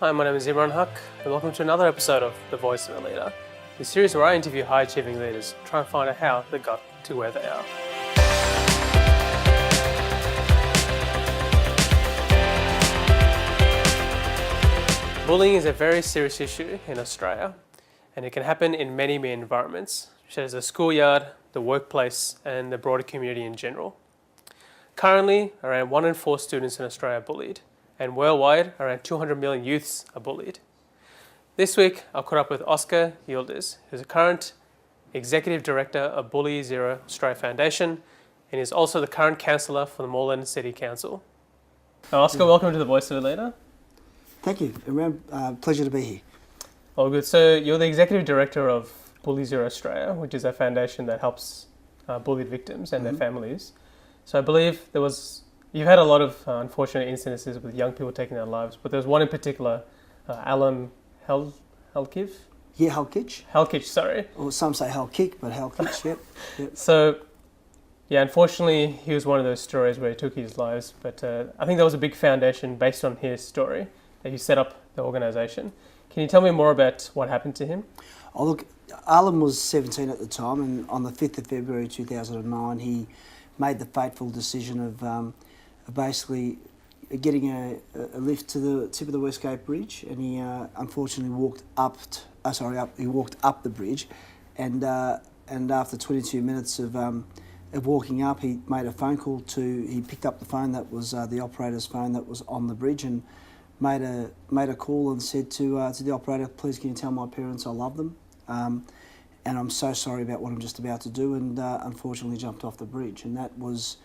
Hi, my name is Imran Haq, and welcome to another episode of The Voice of a Leader, the series where I interview high-achieving leaders, trying to find out how they got to where they are. Bullying is a very serious issue in Australia, and it can happen in many environments, such as the schoolyard, the workplace, and the broader community in general. Currently, around 1 in 4 students in Australia are bullied, and worldwide, around 200 million youths are bullied. This week, I caught up with Oscar Yildiz, who's the current Executive Director of Bully Zero Australia Foundation, and is also the current Councillor for the Moreland City Council. Oscar, welcome to The Voice of a Leader. Thank you. Pleasure to be here. Oh, good. So you're the Executive Director of Bully Zero Australia, which is a foundation that helps bullied victims and their families. So I believe you've had a lot of unfortunate incidences with young people taking their lives, but there's one in particular, Alan Halkiv? Yeah, Halkich. Halkich, sorry. Or some say Halkick, but Halkich, yep. So, yeah, unfortunately, he was one of those stories where he took his lives, but I think that was a big foundation based on his story that he set up the organisation. Can you tell me more about what happened to him? Oh, look, Alan was 17 at the time, and on the 5th of February 2009, he made the fateful decision of basically getting a lift to the tip of the Westgate Bridge, and he unfortunately walked up the bridge, and after 22 minutes of walking up, he made a phone call he picked up the phone that was the operator's phone that was on the bridge, and made a call and said to the operator, "Please, can you tell my parents I love them, and I'm so sorry about what I'm just about to do," and unfortunately jumped off the bridge. And that was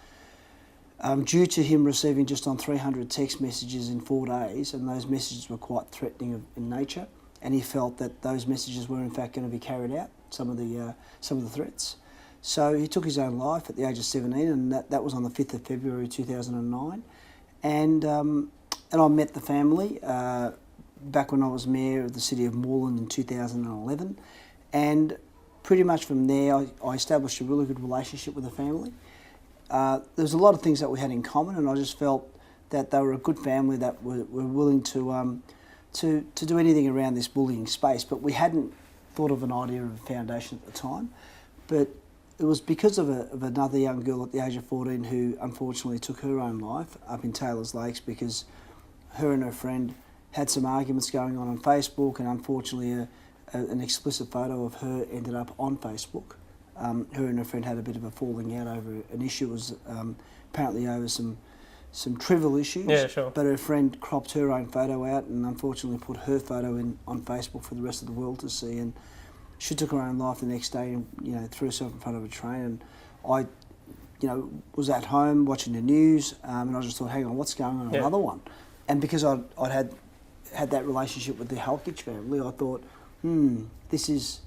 due to him receiving just on 300 text messages in 4 days, and those messages were quite threatening in nature, and he felt that those messages were in fact going to be carried out, some of the threats. So he took his own life at the age of 17, and that was on the 5th of February 2009. And I met the family back when I was Mayor of the city of Moreland in 2011, and pretty much from there I established a really good relationship with the family. There's a lot of things that we had in common, and I just felt that they were a good family that were willing to do anything around this bullying space. But we hadn't thought of an idea of a foundation at the time. But it was because of another young girl at the age of 14 who unfortunately took her own life up in Taylor's Lakes because her and her friend had some arguments going on Facebook, and unfortunately an explicit photo of her ended up on Facebook. Her and her friend had a bit of a falling out over an issue. It was apparently over some trivial issues. Yeah, sure. But her friend cropped her own photo out and unfortunately put her photo on Facebook for the rest of the world to see. And she took her own life the next day and threw herself in front of a train. And I, was at home watching the news, and I just thought, hang on, what's going on? Another one. And because I'd had that relationship with the Halkich family, I thought, this is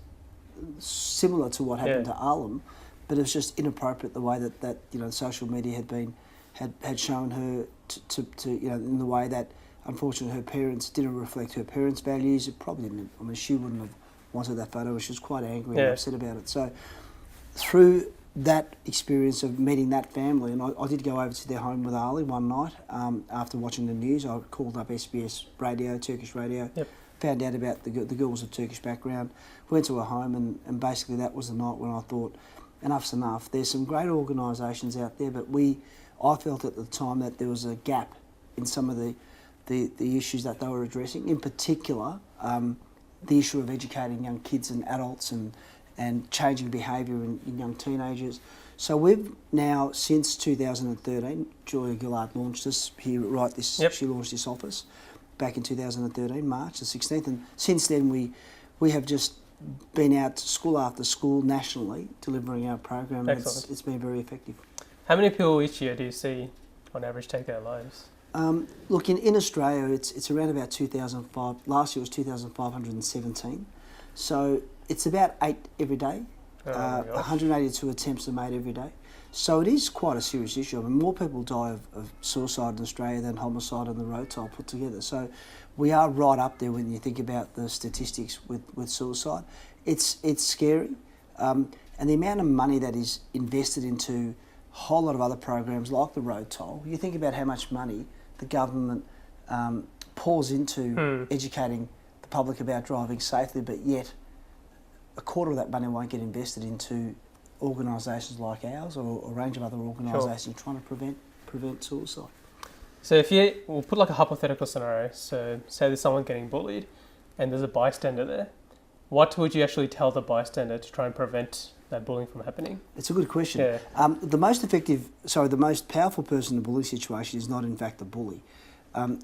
similar to what happened to Alan, but it was just inappropriate the way that social media had shown her to in the way that unfortunately her parents didn't reflect her parents' values. It probably didn't. I mean, she wouldn't have wanted that photo. She was quite angry and upset about it. So through that experience of meeting that family, and I did go over to their home with Ali one night after watching the news. I called up SBS radio, Turkish radio. Yep. Found out about the girl was of Turkish background, went to her home, and basically that was the night when I thought, enough's enough. There's some great organisations out there, but I felt at the time that there was a gap in some of the issues that they were addressing, in particular the issue of educating young kids and adults and changing behaviour in young teenagers. So we've now, since 2013, Julia Gillard launched this here, she launched this office back in 2013, March the 16th, and since then we have just been out school after school nationally delivering our program. It's been very effective. How many people each year do you see on average take their lives? Look, in Australia it's around about 2,005. Last year was 2,517. So it's about 8 every day. 182 attempts are made every day. So it is quite a serious issue. I mean, more people die of suicide in Australia than homicide on the road toll put together. So we are right up there when you think about the statistics with suicide. It's scary. And the amount of money that is invested into a whole lot of other programs like the road toll, you think about how much money the government pours into educating the public about driving safely, but yet a quarter of that money won't get invested into organisations like ours or a range of other organisations trying to prevent suicide. So we'll put like a hypothetical scenario. So say there's someone getting bullied and there's a bystander there. What would you actually tell the bystander to try and prevent that bullying from happening? It's a good question. Yeah. The most powerful person in the bully situation is not in fact the bully.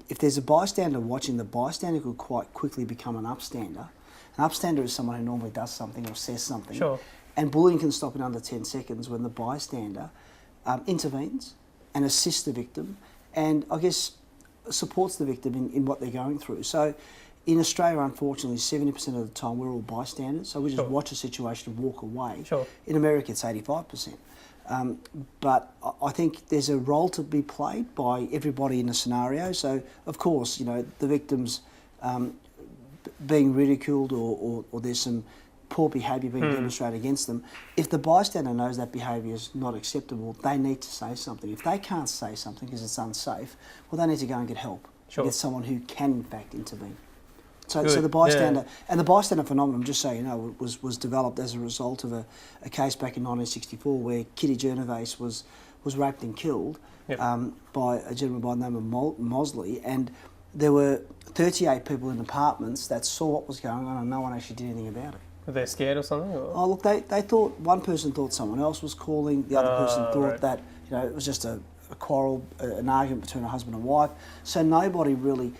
If there's a bystander watching, the bystander could quite quickly become an upstander. An upstander is someone who normally does something or says something. Sure. And bullying can stop in under 10 seconds when the bystander intervenes and assists the victim and, I guess, supports the victim in what they're going through. So in Australia, unfortunately, 70% of the time we're all bystanders, so we just watch a situation and walk away. Sure. In America, it's 85%. But I think there's a role to be played by everybody in a scenario. So, of course, the victim's being ridiculed or there's some poor behaviour being demonstrated against them. If the bystander knows that behaviour is not acceptable, they need to say something. If they can't say something because it's unsafe, well, they need to go and get help. Sure. Get someone who can, in fact, intervene. So the bystander, and the bystander phenomenon, just so you know, was developed as a result of a case back in 1964 where Kitty Genovese was raped and killed by a gentleman by the name of Mosley, and there were 38 people in apartments that saw what was going on and no one actually did anything about it. Were they scared or something? Or? Oh, look, they thought, one person thought someone else was calling, the other person thought that, it was just a quarrel, an argument between a husband and wife. So nobody really,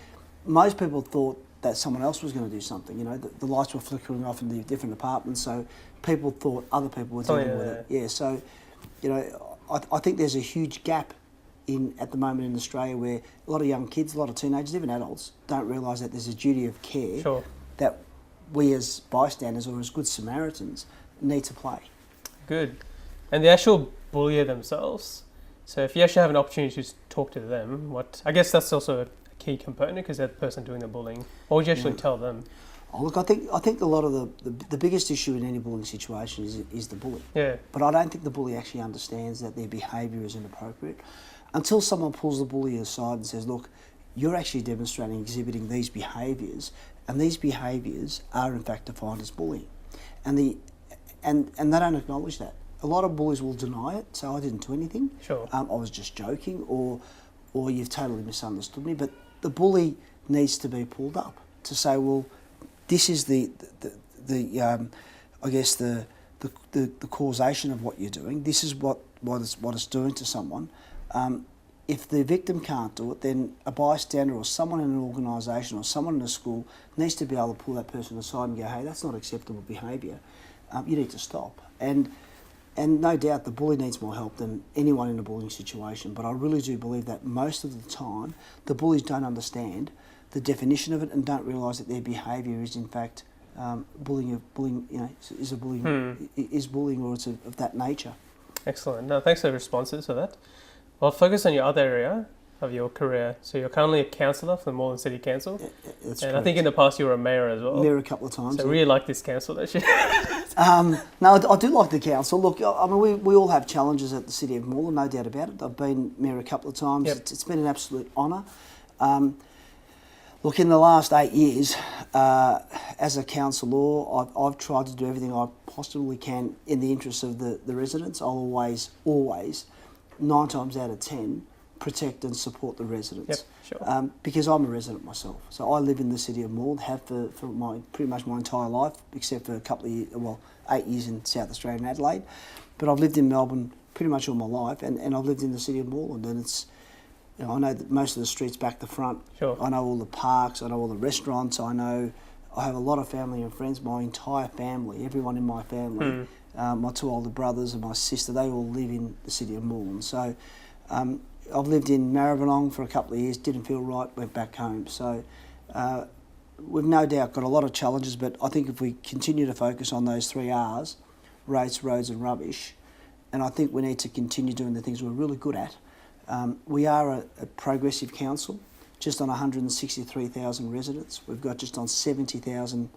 most people thought that someone else was going to do something. The lights were flickering off in the different apartments, so people thought other people were dealing with it. Yeah, so, I think there's a huge gap at the moment in Australia where a lot of young kids, a lot of teenagers, even adults, don't realise that there's a duty of care that we as bystanders or as good Samaritans need to play. Good. And the actual bullier themselves, so if you actually have an opportunity to talk to them, I guess that's also a key component because they're the person doing the bullying. What would you actually tell them? Oh, look, I think a lot of the biggest issue in any bullying situation is the bully. Yeah. But I don't think the bully actually understands that their behaviour is inappropriate. Until someone pulls the bully aside and says, look, you're actually demonstrating, exhibiting these behaviours, and these behaviours are in fact defined as bullying. And they don't acknowledge that. A lot of bullies will deny it, so I didn't do anything. Sure. I was just joking, or you've totally misunderstood me. But the bully needs to be pulled up to say, well, this is the causation of what you're doing. This is what it's doing to someone. If the victim can't do it, then a bystander or someone in an organisation or someone in a school needs to be able to pull that person aside and go, hey, that's not acceptable behaviour. You need to stop. And no doubt the bully needs more help than anyone in a bullying situation, but I really do believe that most of the time the bullies don't understand the definition of it and don't realise that their behaviour is in fact bullying, is bullying or it's of that nature. Excellent. No, thanks for the responses for that. Well, focus on your other area of your career. So you're currently a councillor for the Moreland City Council. That's and correct. I think in the past you were a mayor as well. Mayor a couple of times. So I really like this council actually. No, I do like the council. Look, I mean, we all have challenges at the City of Moreland, no doubt about it. I've been mayor a couple of times. Yep. It's been an absolute honour. Look, in the last 8 years, as a councillor, I've tried to do everything I possibly can in the interests of the residents. I'll always, 9 times out of 10, protect and support the residents. Yep, sure. Because I'm a resident myself. So I live in the City of Moreland, have for pretty much my entire life, except for a couple of years, 8 years in South Australia and Adelaide. But I've lived in Melbourne pretty much all my life, and I've lived in the City of Moreland, and it's, I know that most of the streets back to front. Sure. I know all the parks, I know all the restaurants, I have a lot of family and friends, my entire family, everyone in my family, my 2 older brothers and my sister, they all live in the City of Moreland. So I've lived in Maribyrnong for a couple of years, didn't feel right, went back home. So we've no doubt got a lot of challenges, but I think if we continue to focus on those 3 R's, rates, roads and rubbish, and I think we need to continue doing the things we're really good at. We are a progressive council, just on 163,000 residents. We've got just on 70,000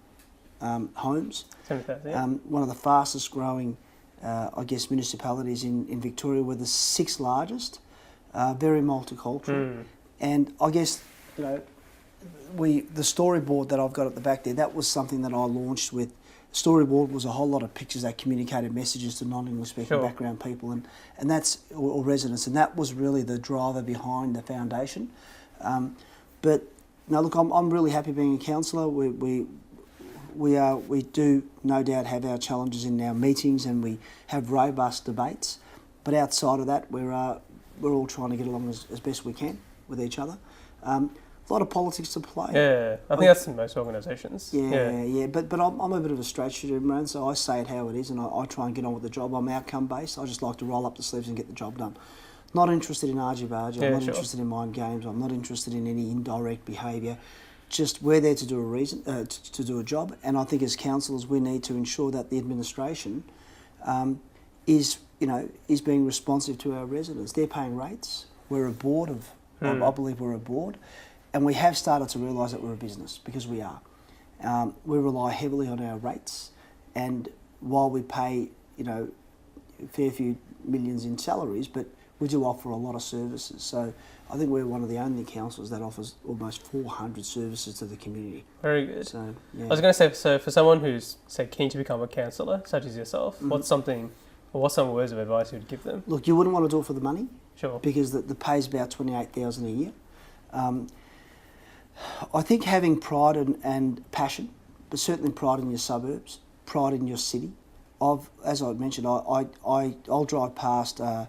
homes. 70,000, yeah. One of the fastest growing, municipalities in Victoria. We're the 6th largest, very multicultural. And I guess, the storyboard that I've got at the back there, that was something that I launched with. Storyboard was a whole lot of pictures that communicated messages to non-English speaking background people and that's or residents, and that was really the driver behind the foundation. But no, look, I'm really happy being a councillor. We do no doubt have our challenges in our meetings and we have robust debates, but outside of that, we're all trying to get along as best we can with each other. A lot of politics to play. Yeah, I think that's in most organisations. Yeah. But I'm a bit of a straight shooter, man, so I say it how it is and I try and get on with the job. I'm outcome based. I just like to roll up the sleeves and get the job done. Not interested in argy-bargy. I'm not interested in mind games. I'm not interested in any indirect behaviour. Just we're there to do to do a job, and I think as councillors we need to ensure that the administration is being responsive to our residents. They're paying rates. We're a board of. I believe we're a board. And we have started to realise that we're a business, because we are. We rely heavily on our rates, and while we pay, a fair few millions in salaries, but we do offer a lot of services. So I think we're one of the only councils that offers almost 400 services to the community. Very good. So, yeah. I was going to say, so for someone who's, say, keen to become a councillor, such as yourself, what's some words of advice you would give them? Look, you wouldn't want to do it for the money. Sure. Because the pay is about $28,000 a year. I think having pride and passion, but certainly pride in your suburbs, pride in your city. As I mentioned, I'll drive past, a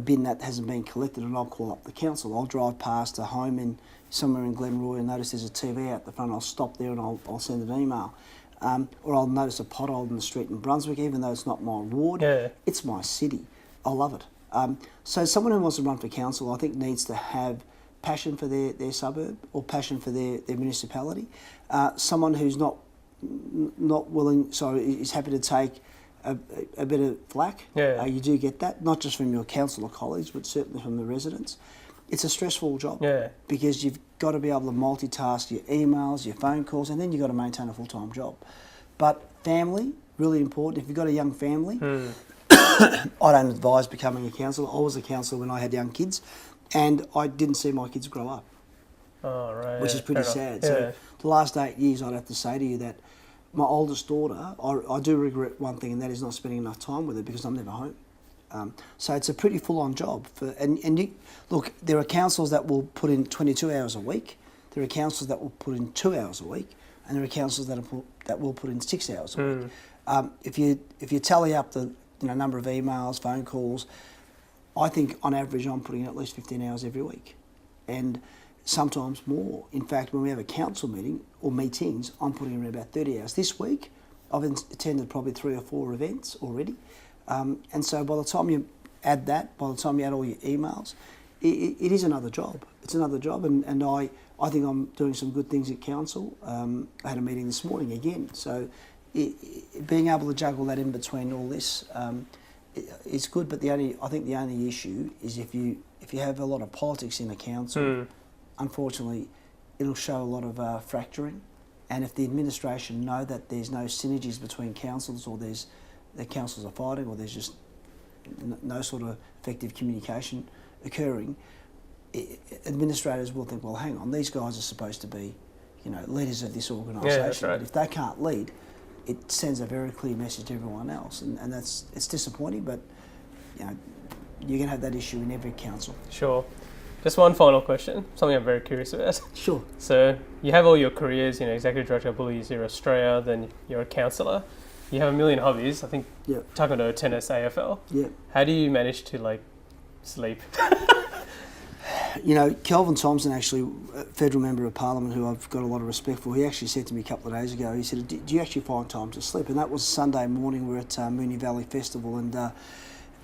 bin that hasn't been collected, and I'll call up the council. I'll drive past a home somewhere in Glenroy and notice there's a TV out the front. I'll stop there and I'll send an email. Or I'll notice a pothole in the street in Brunswick, even though it's not my ward. Yeah. It's my city. I love it. So someone who wants to run for council, I think, needs to have passion for their suburb or passion for their municipality. Someone who's not willing, is happy to take a bit of flack. Yeah. You do get that, not just from your councillor colleagues, but certainly from the residents. It's a stressful job because you've got to be able to multitask your emails, your phone calls, and then you've got to maintain a full-time job. But family, really important. If you've got a young family, I don't advise becoming a councillor. I was a councillor when I had young kids, and I didn't see my kids grow up. Oh, right. Which is pretty sad. So the last 8 years, I'd have to say to you that my oldest daughter, I do regret one thing, and that is not spending enough time with her because I'm never home. So it's a pretty full-on job. Look, there are councils that will put in 22 hours a week. There are councils that will put in 2 hours a week, and there are councils that will put in 6 hours a week. If you tally up the number of emails, phone calls, I think on average I'm putting in at least 15 hours every week, and sometimes more. In fact, when we have a council meeting or meetings, I'm putting in about 30 hours. This week, I've attended probably 3 or 4 events already. And so by the time you add that, by the time you add all your emails, it is another job. It's another job, and I think I'm doing some good things at council. I had a meeting this morning again. So being able to juggle that in between all this is good, but I think the only issue is if you have a lot of politics in a council, unfortunately, it'll show a lot of fracturing. And if the administration know that there's no synergies between councils, or the councils are fighting, or there's just no sort of effective communication occurring, administrators will think, well, hang on, these guys are supposed to be, leaders of this organisation. Yeah, that's right. But if they can't lead, it sends a very clear message to everyone else, and it's disappointing. But you're going to have that issue in every council. Sure. Just one final question, something I'm very curious about. Sure. So you have all your careers, Executive Director of Bullies, you're Australia, then you're a councillor. You have a million hobbies. I think taekwondo, tennis, AFL. Yeah. How do you manage to sleep? Kelvin Thompson, actually, a federal member of Parliament who I've got a lot of respect for, he actually said to me a couple of days ago, he said, do you actually find time to sleep? And that was Sunday morning. We're at Moonee Valley Festival,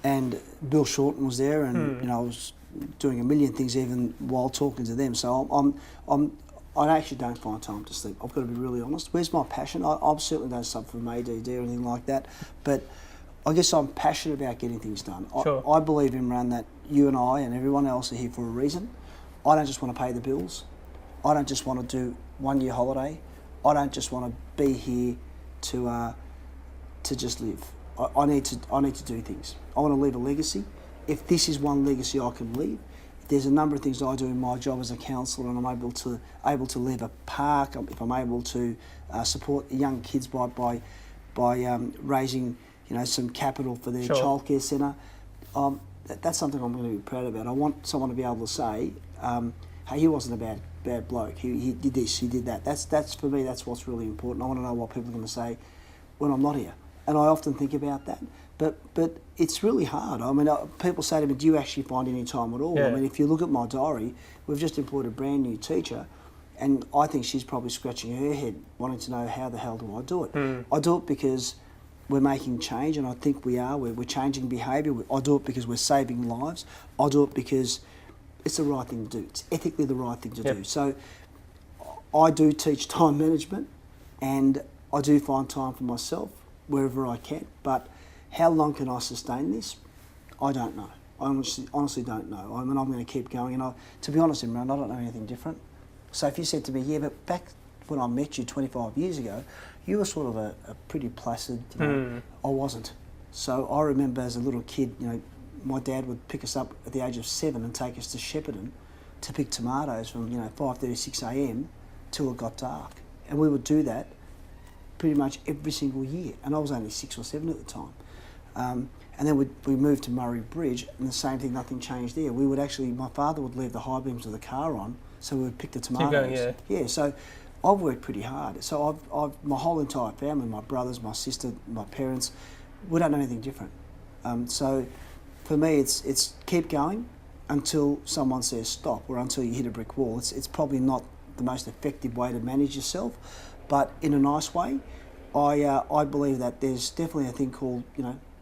and Bill Shorten was there, and I was doing a million things even while talking to them. So I actually don't find time to sleep. I've got to be really honest. Where's my passion? I certainly don't suffer from ADD or anything like that, but I guess I'm passionate about getting things done. Sure. I believe, Imran, that you and I and everyone else are here for a reason. I don't just want to pay the bills. I don't just want to do 1 year holiday. I don't just want to be here to just live. I need to do things. I want to leave a legacy. If this is one legacy I can leave, there's a number of things I do in my job as a councillor, and I'm able to leave a park. If I'm able to support young kids by raising some capital for their Sure. childcare centre, that's something I'm going to be proud about. I want someone to be able to say, hey, he wasn't a bad bloke. He did this, he did that. That's for me. That's what's really important. I want to know what people are going to say when I'm not here, and I often think about that. But it's really hard. I mean, people say to me, do you actually find any time at all? Yeah. I mean, if you look at my diary, we've just employed a brand new teacher, and I think she's probably scratching her head wanting to know how the hell do I do it? I do it because we're making change, and I think we are. We're changing behaviour. I do it because we're saving lives. I do it because it's the right thing to do. It's ethically the right thing to do. So I do teach time management, and I do find time for myself wherever I can. But how long can I sustain this? I don't know. I honestly don't know. I mean, I'm going to keep going. And to be honest, Imran, I don't know anything different. So if you said to me, yeah, but back when I met you 25 years ago, you were sort of a pretty placid, I wasn't. So I remember as a little kid, my dad would pick us up at the age of 7 and take us to Shepparton to pick tomatoes from 5:30, 6 a.m. till it got dark. And we would do that pretty much every single year. And I was only 6 or 7 at the time. And then we moved to Murray Bridge, and the same thing, nothing changed there. We would actually, my father would leave the high beams of the car on, so we would pick the tomatoes. Keep going, yeah. So I've worked pretty hard. So I've my whole entire family, my brothers, my sister, my parents, we don't know anything different. So for me, it's keep going until someone says stop, or until you hit a brick wall. It's probably not the most effective way to manage yourself, but in a nice way. I believe that there's definitely a thing called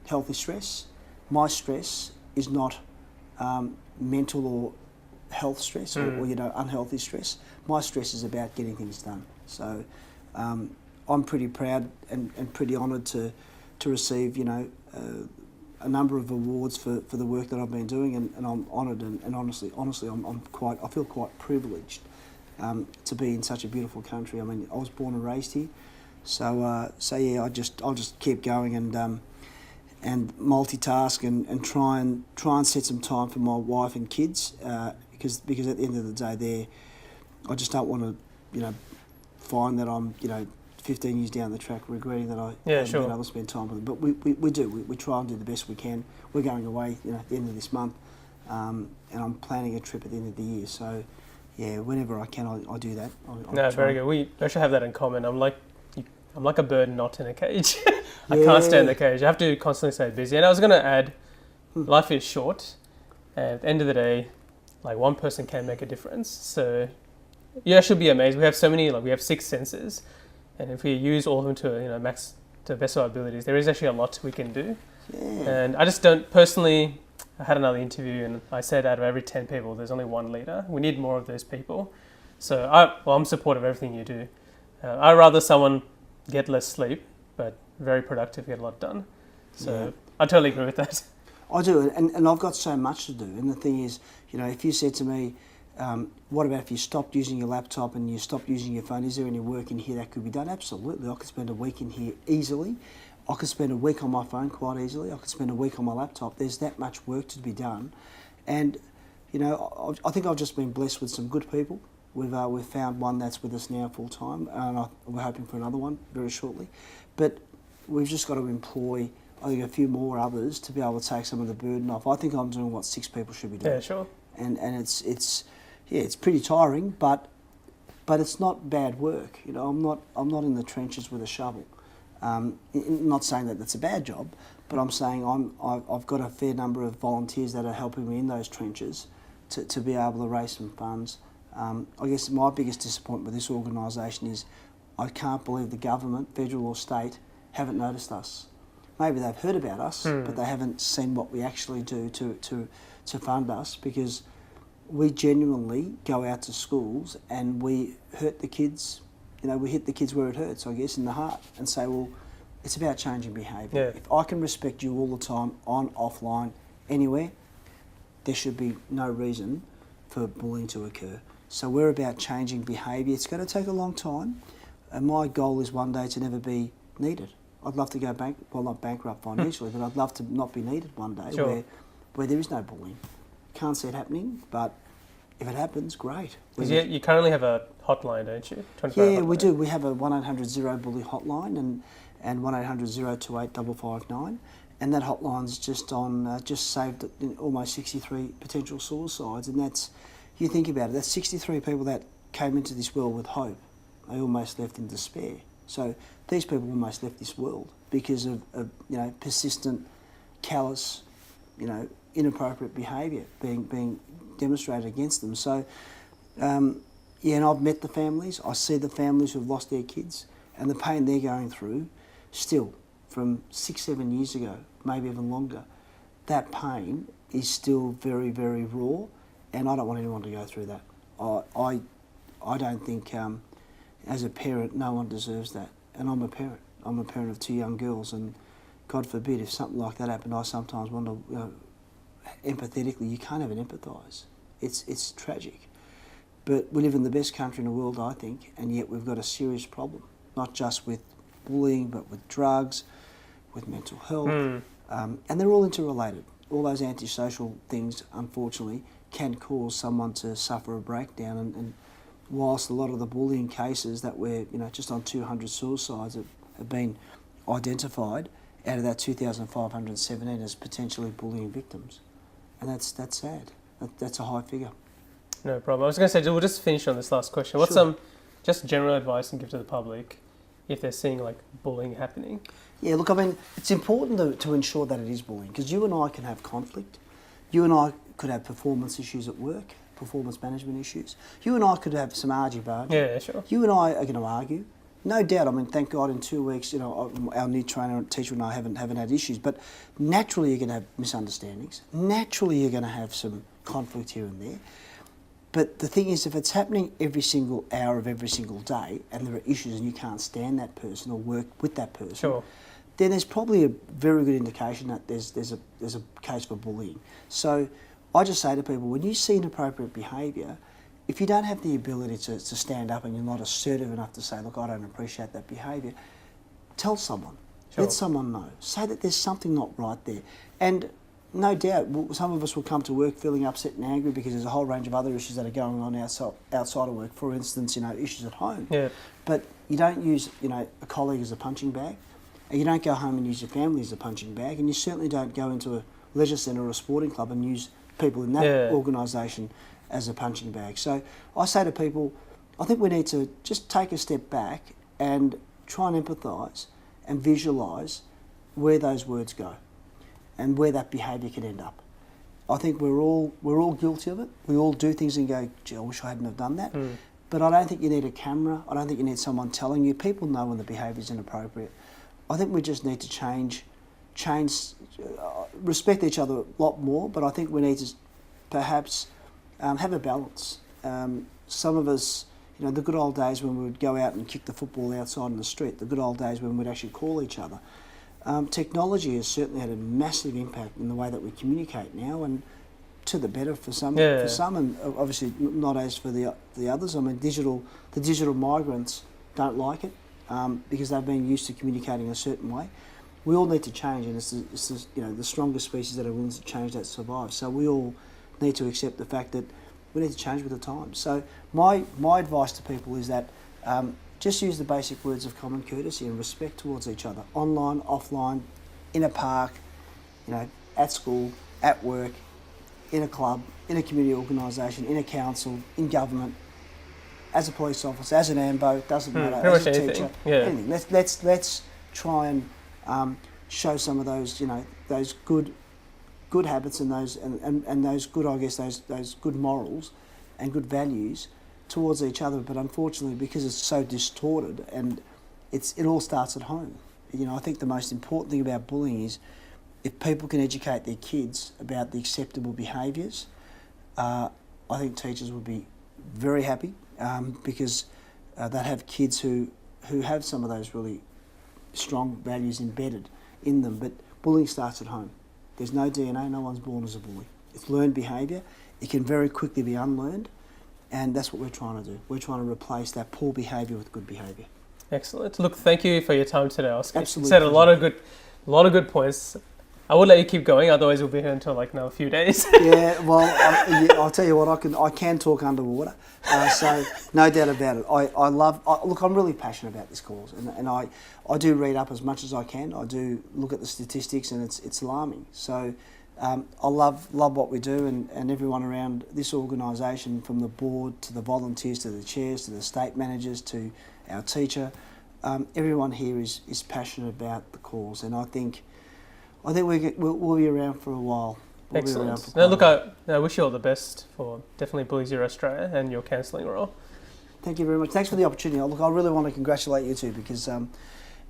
healthy stress. My stress is not mental or health stress or unhealthy stress. My stress is about getting things done. So I'm pretty proud and pretty honoured to receive a number of awards for the work that I've been doing, and I'm honoured and honestly I feel quite privileged to be in such a beautiful country. I mean, I was born and raised here, so yeah, I'll just keep going and multitask and try and set some time for my wife and kids, because at the end of the day, I just don't want to find that I'm 15 years down the track regretting that I haven't been able to spend time with them. But we do. We try and do the best we can. We're going away at the end of this month, and I'm planning a trip at the end of the year. So yeah, whenever I can, I do that. No, very good. We actually have that in common. I'm like a bird not in a cage. I can't stay in the cage. I have to constantly stay busy. And I was going to add, life is short. And at the end of the day, like, one person can make a difference. So you should be amazed. We have so many, we have 6 senses. And if we use all of them to, max to the best of our abilities, there is actually a lot we can do. Yeah. And I just don't, personally, I had another interview and I said out of every 10 people, there's only 1 leader. We need more of those people. So I'm supportive of everything you do. I'd rather someone get less sleep, but very productive, get a lot done. So I totally agree with that. I do, and I've got so much to do. And the thing is, if you said to me, what about if you stopped using your laptop and you stopped using your phone? Is there any work in here that could be done? Absolutely. I could spend a week in here easily. I could spend a week on my phone quite easily. I could spend a week on my laptop. There's that much work to be done. And, I think I've just been blessed with some good people. We've found one that's with us now full time, and we're hoping for another one very shortly. But we've just got to employ, I think, a few more others to be able to take some of the burden off. I think I'm doing what 6 people should be doing. Yeah, sure. And it's pretty tiring, but it's not bad work. I'm not in the trenches with a shovel. Not saying that that's a bad job, but I'm saying I've got a fair number of volunteers that are helping me in those trenches to be able to raise some funds. I guess my biggest disappointment with this organisation is I can't believe the government, federal or state, haven't noticed us. Maybe they've heard about us, but they haven't seen what we actually do to fund us, because we genuinely go out to schools and we hurt the kids. We hit the kids where it hurts, I guess, in the heart, and say, well, it's about changing behaviour. Yeah. If I can respect you all the time, on, offline, anywhere, there should be no reason for bullying to occur. So we're about changing behaviour. It's going to take a long time, and my goal is one day to never be needed. I'd love to go not bankrupt financially, but I'd love to not be needed one day, Sure. where there is no bullying. Can't see it happening, but if it happens, great. Because you currently have a hotline, don't you? Yeah, we do. We have a 1-800-0-BULLY hotline and 1-800-028-559. And that hotline's just saved almost 63 potential suicides. And that's, you think about it, that's 63 people that came into this world with hope. They almost left in despair. So these people almost left this world because of persistent, callous, inappropriate behaviour being demonstrated against them. So, and I've met the families. I see the families who've lost their kids and the pain they're going through still from 6-7 years ago, maybe even longer. That pain is still very, very raw, and I don't want anyone to go through that. I don't think, as a parent, no one deserves that. And I'm a parent. I'm a parent of 2 young girls, and God forbid if something like that happened, I sometimes wonder, empathetically, you can't even empathise. It's tragic. But we live in the best country in the world, I think, and yet we've got a serious problem, not just with bullying, but with drugs, with mental health, and they're all interrelated. All those antisocial things, unfortunately, can cause someone to suffer a breakdown. And whilst a lot of the bullying cases that we're, just on 200 suicides have been identified, out of that 2,517 as potentially bullying victims, and that's sad. That's a high figure. No problem. I was going to say, we'll just finish on this last question. What's Sure. just general advice you can give to the public if they're seeing bullying happening? Yeah, look, I mean, it's important to ensure that it is bullying, because you and I can have conflict. You and I could have performance issues at work, performance management issues. You and I could have some argy-bargy. Yeah, sure. You and I are going to argue. No doubt. I mean, thank God in 2 weeks, our new trainer and teacher and I haven't had issues. But naturally you're going to have misunderstandings. Naturally you're going to have some conflict here and there. But the thing is, if it's happening every single hour of every single day and there are issues and you can't stand that person or work with that person, sure, then there's probably a very good indication that there's a case for bullying. So I just say to people, when you see inappropriate behaviour, if you don't have the ability to stand up and you're not assertive enough to say, look, I don't appreciate that behaviour, tell someone. Sure. Let someone know. Say that there's something not right there. And no doubt, some of us will come to work feeling upset and angry because there's a whole range of other issues that are going on outside of work. For instance, issues at home. Yeah. But you don't use, a colleague as a punching bag, and you don't go home and use your family as a punching bag, and you certainly don't go into a leisure centre or a sporting club and use people in that organisation as a punching bag. So I say to people, I think we need to just take a step back and try and empathise and visualise where those words go and where that behaviour can end up. I think we're all guilty of it. We all do things and go, gee, I wish I hadn't have done that. But I don't think you need a camera. I don't think you need someone telling you. People know when the behaviour is inappropriate. I think we just need to change, respect each other a lot more, but I think we need to perhaps have a balance. Some of us, the good old days when we would go out and kick the football outside in the street, the good old days when we'd actually call each other. Technology has certainly had a massive impact in the way that we communicate now, and to the better for some, and obviously not as for the others. I mean, the digital migrants don't like it because they've been used to communicating a certain way. We all need to change, and it's the strongest species that are willing to change that survive. So we all need to accept the fact that we need to change with the times. So my advice to people is that just use the basic words of common courtesy and respect towards each other, online, offline, in a park, at school, at work, in a club, in a community organisation, in a council, in government, as a police officer, as an AMBO, doesn't matter, as a teacher, anything. Let's try and show some of those, those good habits and those good, I guess, those good morals and good values towards each other. But unfortunately, because it's so distorted, and it all starts at home. I think the most important thing about bullying is if people can educate their kids about the acceptable behaviours, I think teachers would be very happy because they have kids who have some of those really strong values embedded in them. But bullying starts at home. There's no DNA, no one's born as a bully. It's learned behaviour. It can very quickly be unlearned, and that's what we're trying to do. We're trying to replace that poor behaviour with good behaviour. Excellent. Look, thank you for your time today, Oscar. Absolutely. You said a lot of good points. I would let you keep going, otherwise we'll be here until like another few days. Yeah, well, I'll tell you what, I can talk underwater, so no doubt about it. Look, I'm really passionate about this cause, and I do read up as much as I can. I do look at the statistics, and it's alarming. So I love what we do, and everyone around this organisation, from the board to the volunteers to the chairs to the state managers to our teacher, everyone here is passionate about the cause, and I think we'll be around for a while. Excellent. Now, look, I wish you all the best for definitely Bully Zero Australia and your counselling role. Thank you very much. Thanks for the opportunity. Look, I really want to congratulate you too, because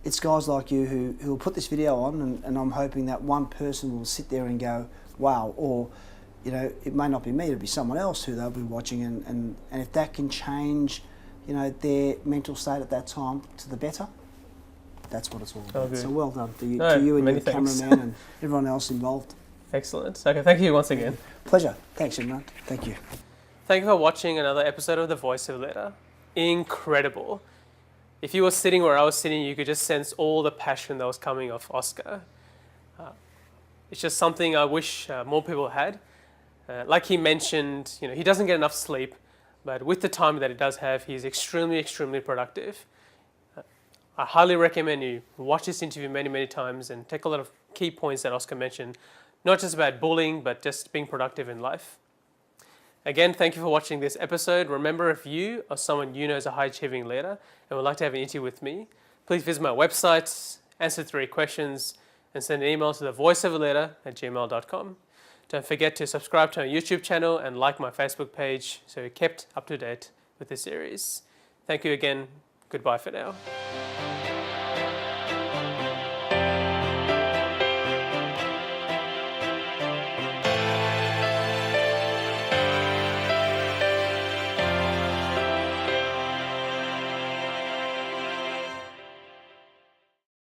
it's guys like you who will put this video on, and I'm hoping that one person will sit there and go, wow, or, you know, it may not be me, it'll be someone else who they'll be watching, and if that can change, you know, their mental state at that time to the better, that's what it's all about. Oh, so well done to you and your thanks. cameraman and everyone else involved. Excellent. Okay, thank you once again. Pleasure. Thanks, Imran. Thank you. Thank you for watching another episode of The Voice of Letter. Incredible. If you were sitting where I was sitting, you could just sense all the passion that was coming off Oscar. It's just something I wish more people had. Like he mentioned, you know, he doesn't get enough sleep, but with the time that he does have, he's extremely, extremely productive. I highly recommend you watch this interview many, many times and take a lot of key points that Oscar mentioned, not just about bullying, but just being productive in life. Again, thank you for watching this episode. Remember, if you or someone you know is a high-achieving leader and would like to have an interview with me, please visit my website, answer 3 questions, and send an email to thevoiceofaleader@gmail.com. Don't forget to subscribe to my YouTube channel and like my Facebook page so you're kept up to date with this series. Thank you again. Goodbye for now.